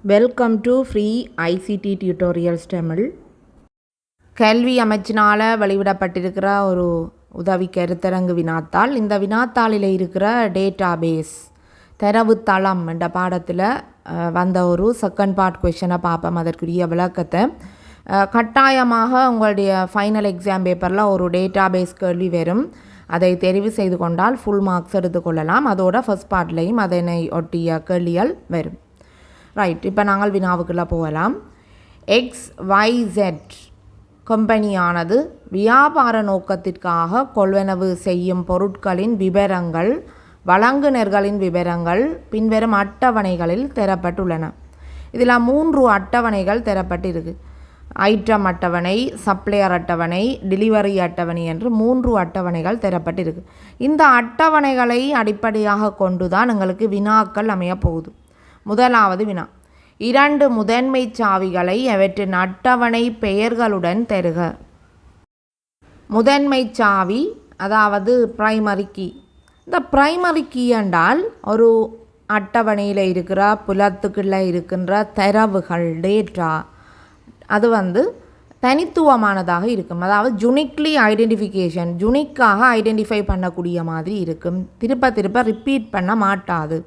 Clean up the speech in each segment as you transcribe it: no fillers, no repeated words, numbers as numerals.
Welcome to free ICT tutorials Tamil. கல்வி அமைச்சினால் வெளியிடப்பட்டிருக்கிற ஒரு உதவி கருத்தரங்கு வினாத்தாள். இந்த வினாத்தாளில் இருக்கிற டேட்டாபேஸ் தரவுத்தளம் என்ற பாடத்தில் வந்த ஒரு செகண்ட் பார்ட் கொஷனை பார்ப்போம். அதற்குரிய விளக்கத்தை கட்டாயமாக உங்களுடைய ஃபைனல் எக்ஸாம் பேப்பரில் ஒரு டேட்டாபேஸ் கேள்வி வரும். அதை தெரிவு செய்து கொண்டால் ஃபுல் மார்க்ஸ் எடுத்துக்கொள்ளலாம். அதோட ஃபர்ஸ்ட் பார்ட்லேயும் அதனை ஒட்டிய கேள்விகள் வரும். ரைட், இப்போ நாங்கள் வினாவுக்குள்ளே போகலாம். XYZ கம்பெனியானது வியாபார நோக்கத்திற்காக கொள்வனவு செய்யும் பொருட்களின் விவரங்கள், வழங்குநர்களின் விவரங்கள் பின்வரும் அட்டவணைகளில் தரப்பட்டுள்ளன. இதில் 3 அட்டவணைகள் தரப்பட்டிருக்கு. ஐட்டம் அட்டவணை, சப்ளையர் அட்டவணை, டெலிவரி அட்டவணை என்று 3 அட்டவணைகள் தரப்பட்டிருக்கு. இந்த அட்டவணைகளை அடிப்படையாக கொண்டு தான் எங்களுக்கு வினாக்கள் அமைய போகுது. முதலாவது வினா, 2 முதன்மை சாவிகளை அவற்றின் அட்டவணை பெயர்களுடன் தருக. முதன்மை சாவி அதாவது பிரைமரி கீ. இந்த பிரைமரி கீ என்றால் ஒரு அட்டவணையில் இருக்கிற புலத்துக்குள்ளே இருக்கின்ற தரவுகள், டேட்டா, அது தனித்துவமானதாக இருக்கும். அதாவது யுனிக்லி ஐடென்டிஃபிகேஷன், யுனிக்காக ஐடென்டிஃபை பண்ணக்கூடிய மாதிரி இருக்கும். திருப்ப ரிப்பீட் பண்ண மாட்டாது.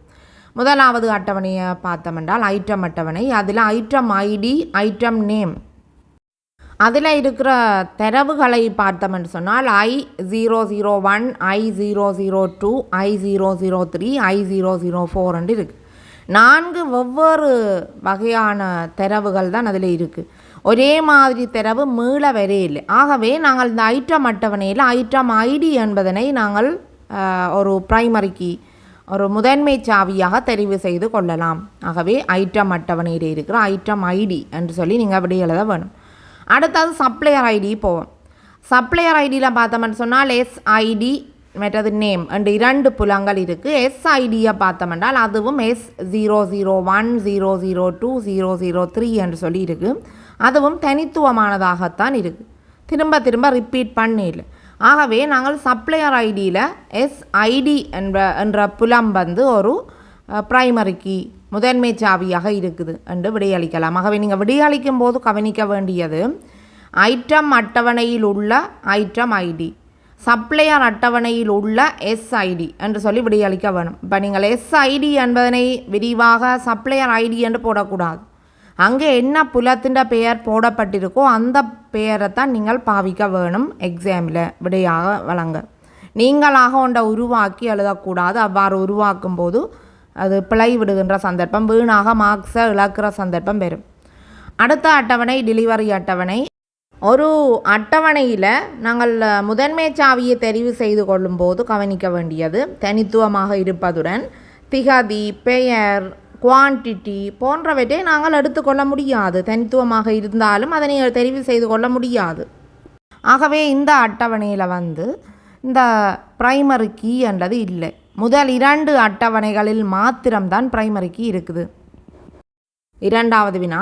முதலாவது அட்டவணையை பார்த்தோம்னால் ஐட்டம் அட்டவணை. அதில் ஐட்டம் ஐடி, ஐட்டம் நேம், அதில் இருக்கிற தரவுகளை பார்த்தோம்னு சொன்னால் I001, I002, I003, I004 என்று இருக்குது. 4 வெவ்வேறு வகையான தரவுகள் தான் அதில் இருக்குது. ஒரே மாதிரி தரவு மீள வரையில்லை. ஆகவே நாங்கள் இந்த ஐட்டம் அட்டவணையில் ஐட்டம் ஐடி என்பதனை நாங்கள் ஒரு பிரைமரி கீ, ஒரு முதன்மை சாவியாக தெரிவு செய்து கொள்ளலாம். ஆகவே ஐட்டம் அட்டவணையில் இருக்கிற ஐட்டம் ஐடி என்று சொல்லி நீங்கள் அப்படி எழுத வேணும். அடுத்தது சப்ளையர் ஐடி போவோம். சப்ளையர் ஐடியில் பார்த்தோம்னு சொன்னால் SID மற்றது நேம் என்று 2 புலங்கள் இருக்குது. SIDயை பார்த்தோம்னால் அதுவும் S001, 002, 003 என்று சொல்லி இருக்குது. அதுவும் தனித்துவமானதாகத்தான் இருக்குது. திரும்ப ரிப்பீட் பண்ணல. ஆகவே நாங்கள் சப்ளையர் ஐடியில் SID என்ற புலம் ஒரு பிரைமரி கீ, முதன்மை சாவியாக இருக்குது என்று விடையளிக்கலாம். ஆகவே நீங்கள் விடையளிக்கும் போது கவனிக்க வேண்டியது ஐட்டம் அட்டவணையில் உள்ள ஐட்டம் ஐடி, சப்ளையர் அட்டவணையில் உள்ள SID என்று சொல்லி விடையளிக்க வேணும். இப்போ நீங்கள் SID என்பதனை விரிவாக சப்ளையர் ஐடி என்று போடக்கூடாது. அங்கே என்ன புலத்தின் பெயர் போடப்பட்டிருக்கோ அந்த பெயரைத்தான் நீங்கள் பாவிக்க வேணும். எக்ஸாமில் விடையாக வழங்க நீங்களாக ஒன்றை உருவாக்கி எழுதக்கூடாது. அவ்வாறு உருவாக்கும் போது அது பிழை விடுகின்ற சந்தர்ப்பம், வீணாக மார்க்ஸை இழக்கிற சந்தர்ப்பம் பெறும். அடுத்த அட்டவணை டெலிவரி அட்டவணை. ஒரு அட்டவணையில் நாங்கள் முதன்மை சாவியை தெரிவு செய்து கொள்ளும்போது கவனிக்க வேண்டியது தனித்துவமாக இருப்பதுடன் திகதி, பெயர், குவான்டிட்டி போன்றவற்றை நாங்கள் எடுத்துக்கொள்ள முடியாது. தனித்துவமாக இருந்தாலும் அதனை தெரிவு செய்து கொள்ள முடியாது. ஆகவே இந்த அட்டவணையில் இந்த பிரைமரி கீ என்றது இல்லை. முதல் 2 அட்டவணைகளில் மாத்திரம்தான் பிரைமரி கீ இருக்குது. இரண்டாவது வினா,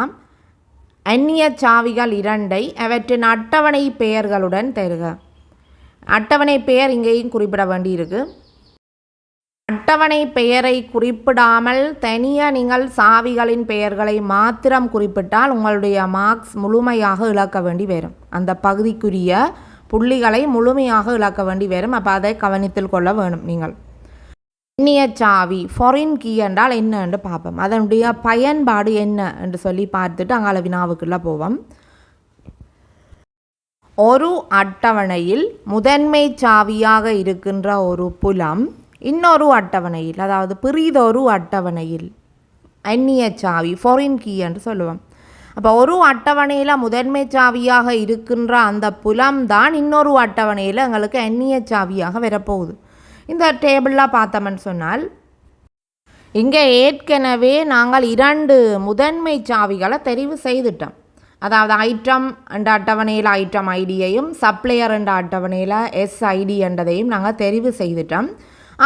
அந்நிய சாவிகள் 2ஐ அவற்றின் அட்டவணை பெயர்களுடன் தருக. அட்டவணை பெயர் இங்கேயும் குறிப்பிட வேண்டியிருக்கு. அட்டவணை பெயரை குறிப்பிடாமல் தனியாக நீங்கள் சாவிகளின் பெயர்களை மாத்திரம் குறிப்பிட்டால் உங்களுடைய மார்க்ஸ் முழுமையாக இழக்க வேண்டி வரும். அந்த பகுதிக்குரிய புள்ளிகளை முழுமையாக இழக்க வேண்டி வரும். அப்போ அதை கவனித்தில் கொள்ள வேணும். நீங்கள் அந்நிய சாவி, ஃபாரின் கீ என்றால் என்ன என்று பார்ப்போம். அதனுடைய பயன்பாடு என்ன என்று சொல்லி பார்த்துட்டு அங்கால வினாவுக்குள்ளே போவோம். ஒரு அட்டவணையில் முதன்மை சாவியாக இருக்கின்ற ஒரு புலம் இன்னொரு அட்டவணையில், அதாவது பிறிதொரு அட்டவணையில் அந்நிய சாவி, ஃபாரின் கீ என்று சொல்லுவோம். அப்போ ஒரு அட்டவணையில் முதன்மை சாவியாக இருக்கின்ற அந்த புலம் தான் இன்னொரு அட்டவணையில் எங்களுக்கு அந்நிய சாவியாக வரப்போகுது. இந்த டேபிளில் பார்த்தோம்னு சொன்னால் இங்கே ஏற்கனவே நாங்கள் 2 முதன்மை சாவிகளை தெரிவு செய்துட்டோம். அதாவது ஐட்டம் என்ற அட்டவணையில் ஐட்டம் ஐடியையும் சப்ளையர் என்ற அட்டவணையில் SID என்றதையும் நாங்கள் தெரிவு செய்துட்டோம்.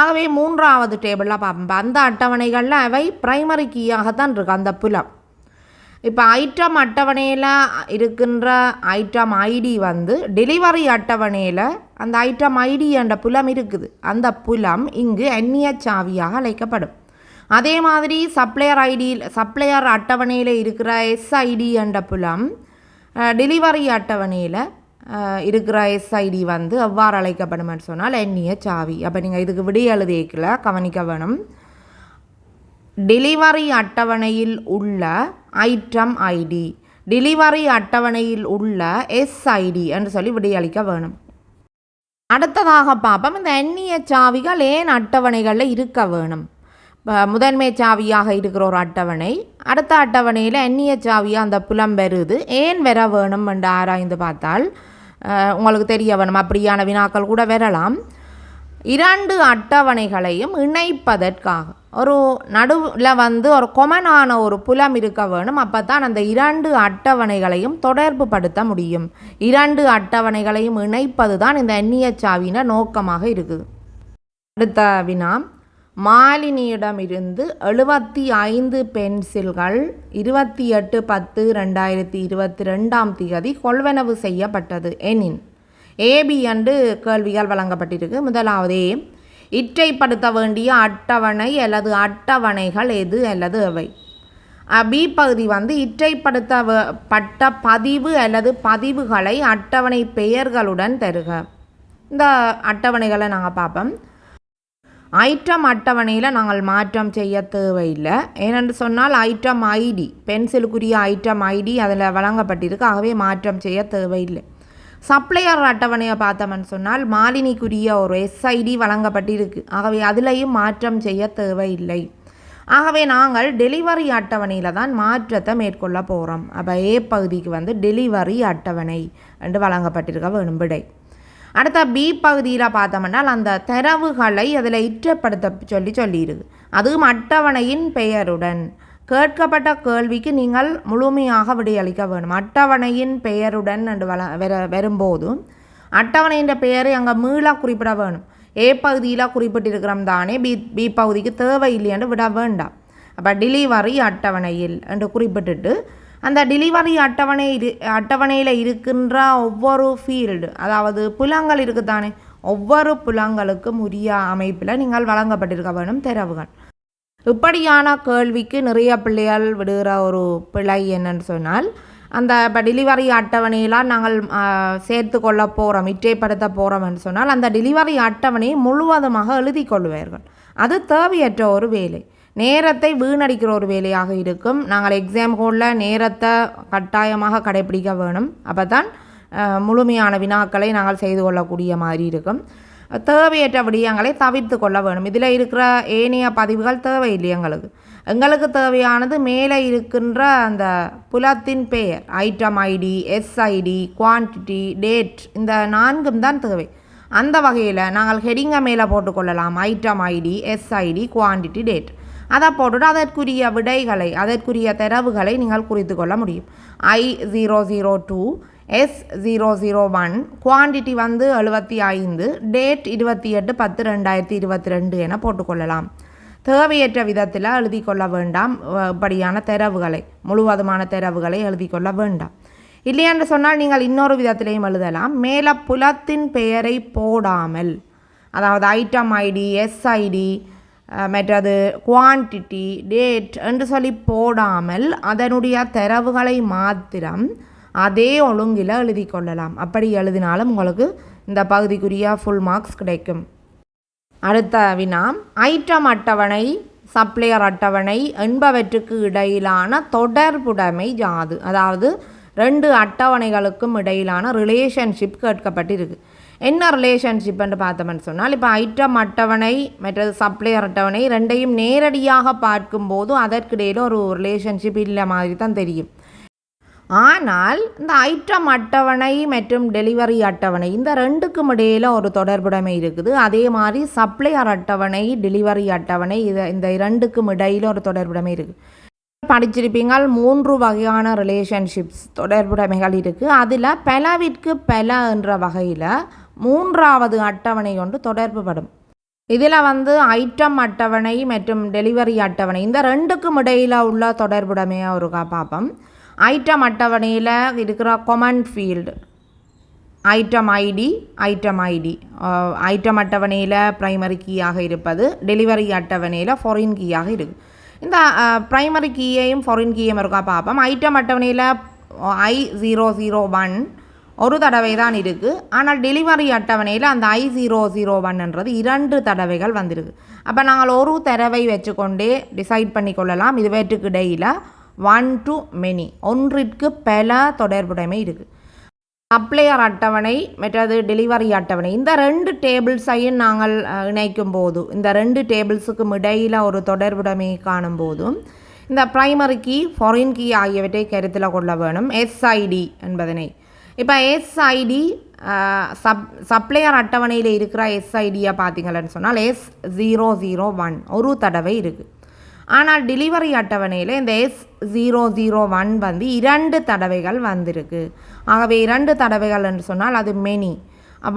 ஆகவே 3வது டேபிளில் பார்ப்போம். அந்த அட்டவணைகளில் அவை பிரைமரி கீயாகத்தான் இருக்குது அந்த புலம். இப்போ ஐட்டம் அட்டவணையில் இருக்கின்ற ஐட்டம் ஐடி டெலிவரி அட்டவணையில் அந்த ஐட்டம் ஐடி என்ற புலம் இருக்குது. அந்த புலம் இங்கு அந்நிய சாவியாக அழைக்கப்படும். அதே மாதிரி சப்ளையர் அட்டவணையில் இருக்கிற எஸ்ஐடி என்ற புலம் டெலிவரி அட்டவணையில் இருக்கிற எஸ்ஐடி வந்து எவ்வாறு அழைக்கப்படும்னு சொன்னால் எண்ணிய சாவி. அப்போ நீங்கள் இதுக்கு விடிய எழுதிக்கல கவனிக்க வேணும். டெலிவரி அட்டவணையில் உள்ள ஐட்டம் ஐடி, டெலிவரி அட்டவணையில் உள்ள எஸ்ஐடி என்று சொல்லி விடையளிக்க வேணும். அடுத்ததாக பார்ப்போம், இந்த எண்ணிய சாவிகள் ஏன் அட்டவணைகளில் இருக்க வேணும். முதன்மை சாவியாக இருக்கிற ஒரு அட்டவணை, அடுத்த அட்டவணையில் எண்ணிய சாவியாக அந்த புலம் வருது, ஏன் வர வேணும் என்று ஆராய்ந்து பார்த்தால் உங்களுக்கு தெரிய வேணும். அப்படியான வினாக்கள் கூட வரலாம். 2 அட்டவணைகளையும் இணைப்பதற்காக ஒரு நடுவில் வந்து ஒரு கொமனான ஒரு புலம் இருக்க வேணும். அப்போ தான் அந்த 2 அட்டவணைகளையும் தொடர்பு படுத்த முடியும். 2 அட்டவணைகளையும் இணைப்பது தான் இந்த எண்ணிய சாவின நோக்கமாக இருக்குது. அடுத்த வினா, மாலினியிடமிருந்து 75 பென்சில்கள் 28/10/2022 கொள்வனவு செய்யப்பட்டது எனின் ஏபி என்று கேள்விகள் வழங்கப்பட்டிருக்கு. முதலாவது, இற்றைப்படுத்த வேண்டிய அட்டவணை அல்லது அட்டவணைகள் எது அல்லது எவை. பி பகுதி வந்து இற்றைப்படுத்தப்பட்ட பதிவு அல்லது பதிவுகளை அட்டவணை பெயர்களுடன் தருக. இந்த அட்டவணைகளை நாங்கள் பார்ப்போம். ஐட்டம் அட்டவணையில் நாங்கள் மாற்றம் செய்ய தேவையில்லை. ஏனென்று சொன்னால் ஐட்டம் ஐடி, பென்சிலுக்குரிய ஐட்டம் ஐடி அதில் வழங்கப்பட்டிருக்கு, ஆகவே மாற்றம் செய்ய தேவையில்லை. சப்ளையர் அட்டவணையை பார்த்தோம்னு சொன்னால் மாலினிக்குரிய ஒரு எஸ்ஐடி வழங்கப்பட்டிருக்கு, ஆகவே அதிலையும் மாற்றம் செய்ய தேவையில்லை. ஆகவே நாங்கள் டெலிவரி அட்டவணையில் தான் மாற்றத்தை மேற்கொள்ள போகிறோம். அப்போ ஏ பகுதிக்கு வந்து டெலிவரி அட்டவணை என்று வழங்கப்பட்டிருக்க வேணும் விடை. அடுத்த பி பகுதியில் பார்த்தோம்னால் அந்த தரவுகளை அதில் இற்றப்படுத்த சொல்லியிருக்கு, அதுவும் அட்டவணையின் பெயருடன். கேட்கப்பட்ட கேள்விக்கு நீங்கள் முழுமையாக விடையளிக்க வேணும். அட்டவணையின் பெயருடன் என்று வரும்போது அட்டவணையின் பெயரை அங்கே மீள குறிப்பிட வேணும். ஏ பகுதியில் குறிப்பிட்டிருக்கிறோம் தானே, பி பகுதிக்கு தேவையில்லை என்று விட வேண்டாம். அப்போ டெலிவரி அட்டவணையில் என்று குறிப்பிட்டுட்டு அந்த டெலிவரி அட்டவணையில் இருக்கின்ற ஒவ்வொரு ஃபீல்டு, அதாவது புலங்கள் இருக்குதானே, ஒவ்வொரு புலங்களுக்கும் உரிய அமைப்பில் நீங்கள் வழங்கப்பட்டிருக்க வேணும் தரவுகள். இப்படியான கேள்விக்கு நிறைய பிள்ளைகள் விடுகிற ஒரு பிழை என்னன்னு சொன்னால், அந்த இப்போ டெலிவரி அட்டவணையெல்லாம் நாங்கள் சேர்த்து கொள்ள போகிறோம், இற்றைப்படுத்த போகிறோம்னு சொன்னால் அந்த டெலிவரி அட்டவணையை முழுவதுமாக எழுதி கொள்வார்கள். அது தேவையற்ற ஒரு வேலை, நேரத்தை வீணடிக்கிற ஒரு வேலையாக இருக்கும். நாங்கள் எக்ஸாம் ஹோலில் நேரத்தை கட்டாயமாக கடைப்பிடிக்க வேணும். அப்போ தான் முழுமையான வினாக்களை நாங்கள் செய்து கொள்ளக்கூடிய மாதிரி இருக்கும். தேவையற்ற விடயங்களை தவிர்த்து கொள்ள வேணும். இதில் இருக்கிற ஏனைய பதிவுகள் தேவையில்லை. எங்களுக்கு தேவையானது மேலே இருக்கின்ற அந்த புலத்தின் பெயர், item ID, SID, quantity, date, இந்த 4ம் தான் தேவை. அந்த வகையில் நாங்கள் ஹெடிங்கை மேலே போட்டுக்கொள்ளலாம். Item ID, SID, quantity, date, அதை போட்டுட்டு அதற்குரிய விடைகளை, அதற்குரிய தரவுகளை நீங்கள் குறித்து கொள்ள முடியும். I002, S001, குவான்டிட்டி வந்து 75, டேட் 28/10/2022 என போட்டுக்கொள்ளலாம். தேவையற்ற விதத்தில் எழுதி கொள்ள வேண்டாம். இப்படியான தரவுகளை, முழுவதுமான தரவுகளை எழுதி கொள்ள வேண்டாம். இல்லையென்று சொன்னால் நீங்கள் இன்னொரு விதத்திலையும் எழுதலாம். மேலே புலத்தின் பெயரை போடாமல், அதாவது ஐட்டம் ஐடி, எஸ்ஐடி, மற்றது குவான்டிட்டி, டேட் என்று சொல்லி போடாமல் அதனுடைய தரவுகளை மாத்திரம் அதே ஒழுங்கில் எழுதி கொள்ளலாம். அப்படி எழுதினாலும் உங்களுக்கு இந்த பகுதிக்குரிய ஃபுல் மார்க்ஸ் கிடைக்கும். அடுத்த வினா, ஐட்டம் அட்டவணை, சப்ளையர் அட்டவணை என்பவற்றுக்கு இடையிலான தொடர்புடைமை யாது. அதாவது 2 அட்டவணைகளுக்கும் இடையிலான ரிலேஷன்ஷிப் கேட்கப்பட்டிருக்கு. என்ன ரிலேஷன்ஷிப்னு பார்த்தோம்னு சொன்னால், இப்போ ஐட்டம் அட்டவணை மற்றது சப்ளையர் அட்டவணை ரெண்டையும் நேரடியாக பார்க்கும்போது அதற்கிடையில் ஒரு ரிலேஷன்ஷிப் இல்லை மாதிரி தான் தெரியும். ஆனால் இந்த ஐட்டம் அட்டவணை மற்றும் டெலிவரி அட்டவணை இந்த 2க்கும் இடையில் ஒரு தொடர்புடைமை இருக்குது. அதே மாதிரி சப்ளையர் அட்டவணை, டெலிவரி அட்டவணை, இந்த 2க்கும் இடையில் ஒரு தொடர்புடைமை இருக்குது. படிச்சிருப்பீங்கள் 3 வகையான ரிலேஷன்ஷிப்ஸ், தொடர்புடைமைகள் இருக்குது. அதில் பலவிற்கு பல என்ற வகையில் 3வது அட்டவணை கொண்டு தொடர்புபடும். இதில் வந்து ஐட்டம் அட்டவணை மற்றும் டெலிவரி அட்டவணை இந்த 2க்கும் இடையில் உள்ள தொடர்புடைமையை ஒரு பார்ப்போம். ஐட்டம் அட்டவணையில் இருக்கிற common field, item ID item அட்டவணையில் ப்ரைமரி கீயாக இருப்பது, டெலிவரி அட்டவணையில் ஃபாரின் கீயாக இருக்குது. இந்த ப்ரைமரி கீயையும் ஃபாரின் கீயையும் இருக்கா பார்ப்போம். ஐட்டம் அட்டவணையில் I001 ஒரு தடவை தான் இருக்குது. ஆனால் டெலிவரி அட்டவணையில் அந்த I001ன்றது 2 தடவைகள் வந்திருக்கு. அப்போ நாங்கள் ஒரு தடவை வச்சுக்கொண்டே டிசைட் பண்ணி கொள்ளலாம் இதுவேற்றுக்கு இடையில் ஒன் டு மெனி, ஒன்றிற்கு பல தொடர்புடைமை இருக்குது. சப்ளையர் அட்டவணை மற்றது டெலிவரி அட்டவணை, இந்த 2 டேபிள்ஸையும் நாங்கள் இணைக்கும் போது, இந்த 2 டேபிள்ஸுக்கும் இடையில் ஒரு தொடர்புடைமையை காணும் போதும் இந்த ப்ரைமரி கீ ஃபாரின் கீ ஆகியவற்றை கருத்தில் கொள்ள வேணும். எஸ்ஐடி என்பதனை இப்போ எஸ்ஐடி சப்ளையர் அட்டவணையில் இருக்கிற எஸ்ஐடியை பார்த்தீங்கன்னு சொன்னால் S001 ஒரு தடவை இருக்குது. ஆனால் டெலிவரி அட்டவணையில் இந்த S001 வந்து 2 தடவைகள் வந்திருக்கு. ஆகவே 2 தடவைகள் என்று சொன்னால் அது மெனி,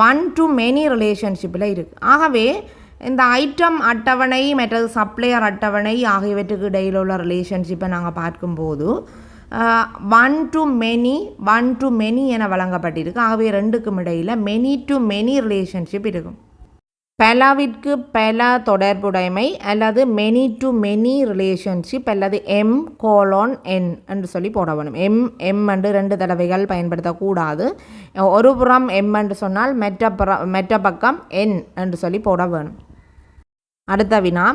ஒன் டு மெனி ரிலேஷன்ஷிப்பில் இருக்குது. ஆகவே இந்த ஐட்டம் அட்டவணை மற்றது சப்ளையர் அட்டவணை ஆகியவற்றுக்கு இடையில் உள்ள ரிலேஷன்ஷிப்பை நாங்கள் பார்க்கும்போது ஒன் டு மெனி என வழங்கப்பட்டிருக்கு. ஆகவே 2க்கும் இடையில் மெனி டு மெனி ரிலேஷன்ஷிப் இருக்கும். பலவிற்கு பல தொடர்புடைமை அல்லது மெனி டு மெனி ரிலேஷன்ஷிப் அல்லது M:N என்று சொல்லி போட வேணும். M என்று 2 தடவைகள் பயன்படுத்தக்கூடாது. ஒரு புறம் M என்று சொன்னால் மற்ற பக்கம் N என்று சொல்லி போட வேணும். அடுத்த வினா,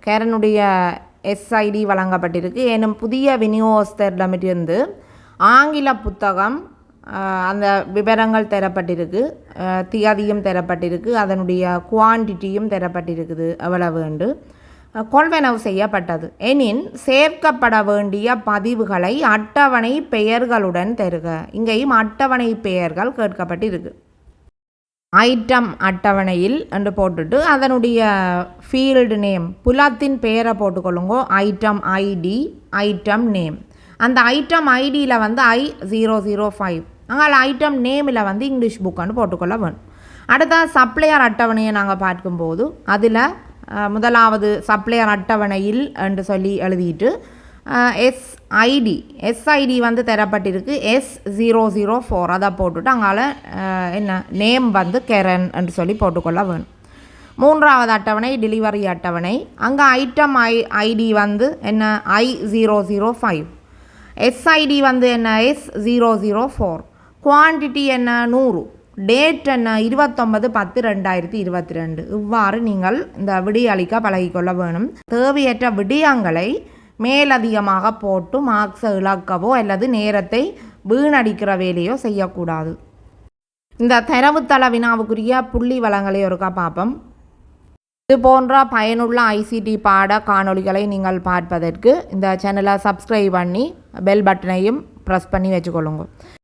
கரனுடைய எஸ்ஐடி வழங்கப்பட்டிருக்கு. எனும் புதிய விநியோகஸ்தரிடமிருந்து ஆங்கில புத்தகம் அந்த விவரங்கள் தரப்பட்டிருக்கு, தியதியும் தரப்பட்டிருக்கு, அதனுடைய குவான்டிட்டியும் தரப்பட்டிருக்குது எவ்வளவு என்று கொள்வனவு செய்யப்பட்டது. எனின் சேர்க்கப்பட வேண்டிய பதிவுகளை அட்டவணை பெயர்களுடன் தருக. இங்கேயும் அட்டவணை பெயர்கள் கேட்கப்பட்டிருக்கு. ஐட்டம் அட்டவணையில் என்று போட்டுட்டு அதனுடைய ஃபீல்டு நேம் புலத்தின் பெயரை போட்டுக்கொள்ளுங்கோ. Item ID, item name. அந்த ஐட்டம் ஐடியில் வந்து I005, அங்கே ஐட்டம் நேமில் வந்து இங்கிலீஷ் புக்குன்னு போட்டுக்கொள்ள வேணும். அடுத்த சப்ளையர் அட்டவணையை நாங்கள் பார்க்கும்போது அதில் முதலாவது சப்ளையர் அட்டவணையில் என்று சொல்லி எழுதிட்டு எஸ்ஐடி வந்து தரப்பட்டிருக்கு S004, அதை போட்டுட்டு அங்கால என்ன நேம் வந்து கெரன் என்று சொல்லி போட்டுக்கொள்ள வேணும். மூன்றாவது அட்டவணை டெலிவரி அட்டவணை. அங்கே ஐட்டம் ஐடி வந்து என்ன I005, எஸ்ஐடி வந்து என்ன S004, குவான்டிட்டி என்ன 100, டேட் என்ன 29/10/2022. இவ்வாறு நீங்கள் இந்த விடியளிக்க பழகிக்கொள்ள வேணும். தேவையற்ற விடயங்களை மேலதிகமாக போட்டு மார்க்ஸை இழக்கவோ அல்லது நேரத்தை வீணடிக்கிற வேலையோ செய்யக்கூடாது. இந்த தரவுத்தள வினாவுக்குரிய புள்ளி வளங்களை ஒருக்கா பார்ப்போம். இது போன்ற பயனுள்ள ICT பாட காணொளிகளை நீங்கள் பார்ப்பதற்கு இந்த சேனலை சப்ஸ்கிரைப் பண்ணி பெல் பட்டனையும் ப்ரெஸ் பண்ணி வச்சுக்கொள்ளுங்க.